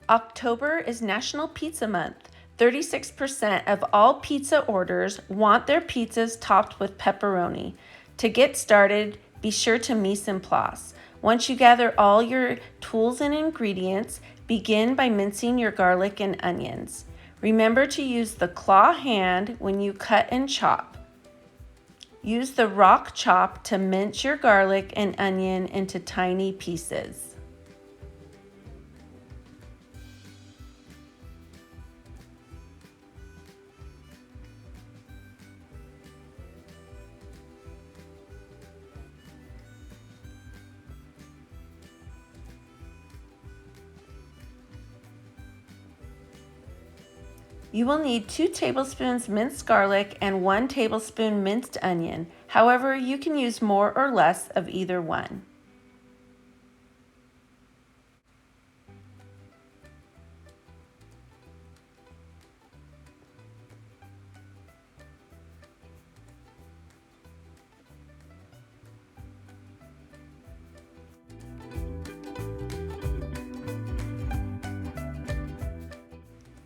October is National Pizza Month. 36% of all pizza orders want their pizzas topped with pepperoni. To get started, be sure to mise en place. Once you gather all your tools and ingredients, begin by mincing your garlic and onions. Remember to use the claw hand when you cut and chop. Use the rock chop to mince your garlic and onion into tiny pieces. You will need 2 tablespoons minced garlic and 1 tablespoon minced onion. However, you can use more or less of either one.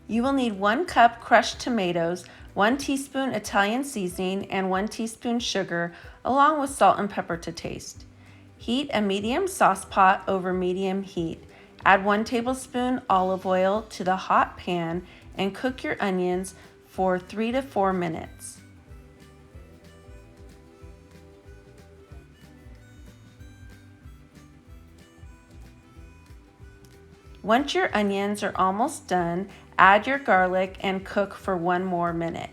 You will need 1 cup crushed tomatoes, 1 teaspoon Italian seasoning, and 1 teaspoon sugar, along with salt and pepper to taste. Heat a medium sauce pot over medium heat. Add 1 tablespoon olive oil to the hot pan and cook your onions for 3 to 4 minutes. Once your onions are almost done, add your garlic and cook for 1 more minute.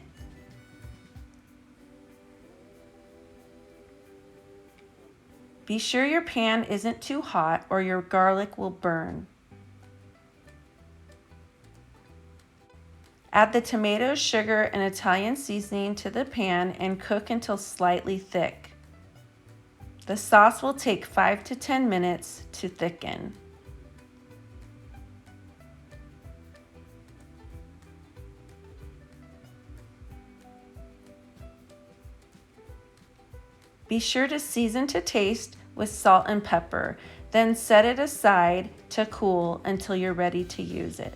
Be sure your pan isn't too hot or your garlic will burn. Add the tomatoes, sugar, and Italian seasoning to the pan and cook until slightly thick. The sauce will take 5 to 10 minutes to thicken. Be sure to season to taste with salt and pepper, then set it aside to cool until you're ready to use it.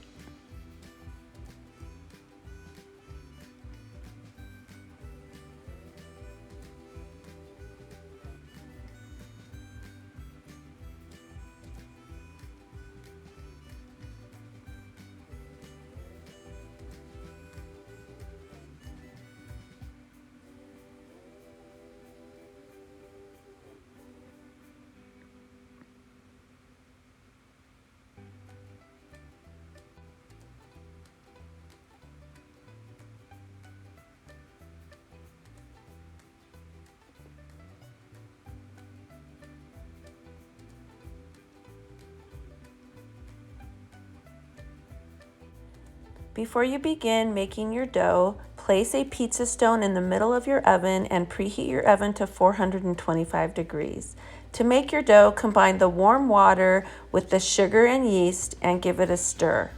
Before you begin making your dough, place a pizza stone in the middle of your oven and preheat your oven to 425 degrees. To make your dough, combine the warm water with the sugar and yeast and give it a stir.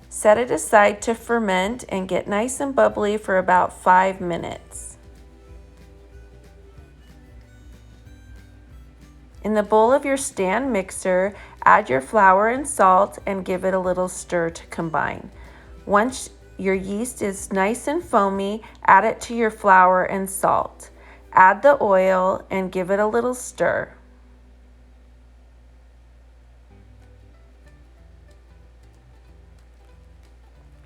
Set it aside to ferment and get nice and bubbly for about 5 minutes. In the bowl of your stand mixer, add your flour and salt and give it a little stir to combine. Once your yeast is nice and foamy, add it to your flour and salt. Add the oil and give it a little stir.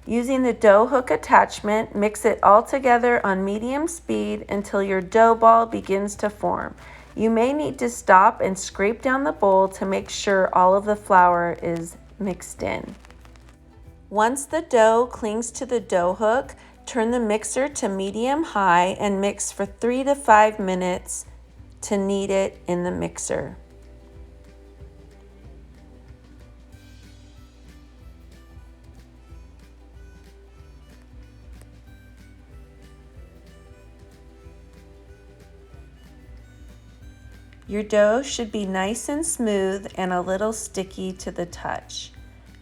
Using the dough hook attachment, mix it all together on medium speed until your dough ball begins to form. You may need to stop and scrape down the bowl to make sure all of the flour is mixed in. Once the dough clings to the dough hook, turn the mixer to medium-high and mix for 3 to 5 minutes to knead it in the mixer. Your dough should be nice and smooth and a little sticky to the touch.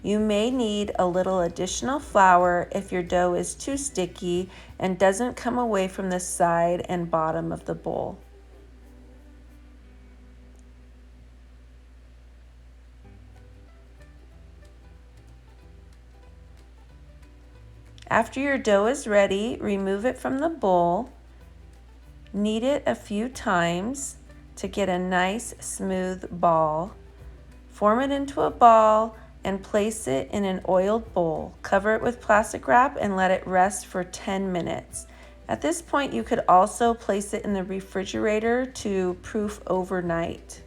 You may need a little additional flour if your dough is too sticky and doesn't come away from the side and bottom of the bowl. After your dough is ready, remove it from the bowl. Knead it a few times to get a nice smooth ball. Form it into a ball and place it in an oiled bowl. Cover it with plastic wrap and let it rest for 10 minutes. At this point, you could also place it in the refrigerator to proof overnight.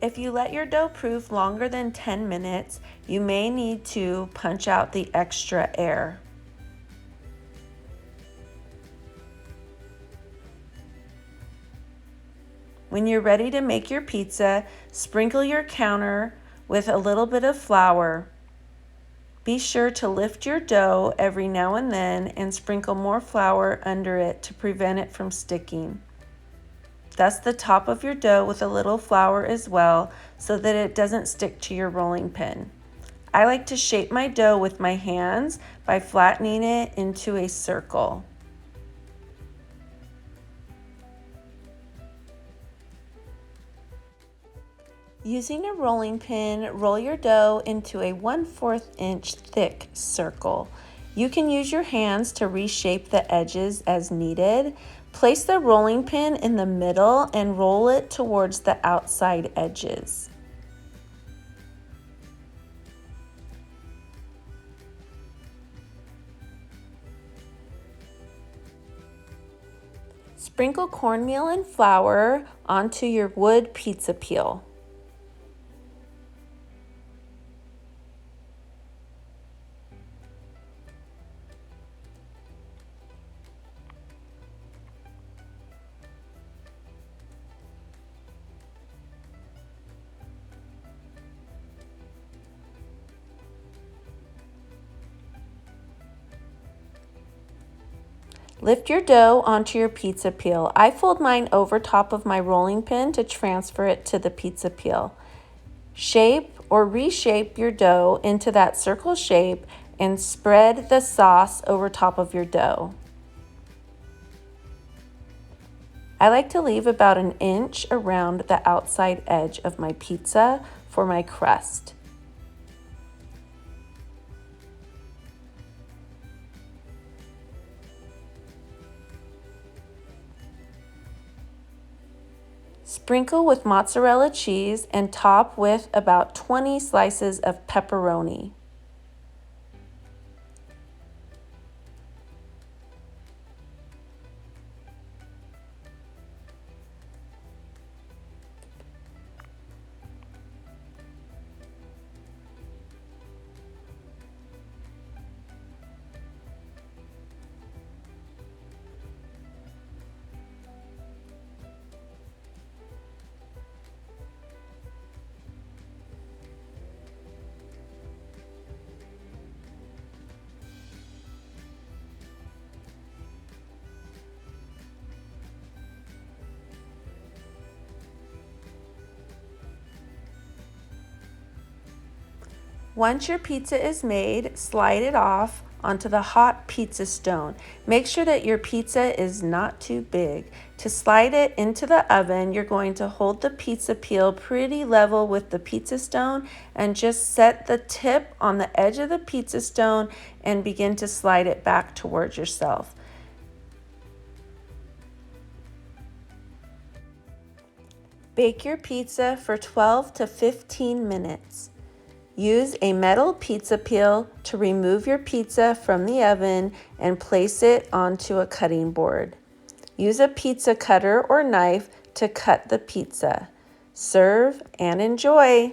If you let your dough proof longer than 10 minutes, you may need to punch out the extra air. When you're ready to make your pizza, sprinkle your counter with a little bit of flour. Be sure to lift your dough every now and then and sprinkle more flour under it to prevent it from sticking. Dust the top of your dough with a little flour as well so that it doesn't stick to your rolling pin. I like to shape my dough with my hands by flattening it into a circle. Using a rolling pin, roll your dough into a 1/4 inch thick circle. You can use your hands to reshape the edges as needed. Place the rolling pin in the middle and roll it towards the outside edges. Sprinkle cornmeal and flour onto your wood pizza peel. Lift your dough onto your pizza peel. I fold mine over top of my rolling pin to transfer it to the pizza peel. Shape or reshape your dough into that circle shape and spread the sauce over top of your dough. I like to leave about an inch around the outside edge of my pizza for my crust. Sprinkle with mozzarella cheese and top with about 20 slices of pepperoni. Once your pizza is made, slide it off onto the hot pizza stone. Make sure that your pizza is not too big. To slide it into the oven, you're going to hold the pizza peel pretty level with the pizza stone and just set the tip on the edge of the pizza stone and begin to slide it back towards yourself. Bake your pizza for 12 to 15 minutes. Use a metal pizza peel to remove your pizza from the oven and place it onto a cutting board. Use a pizza cutter or knife to cut the pizza. Serve and enjoy.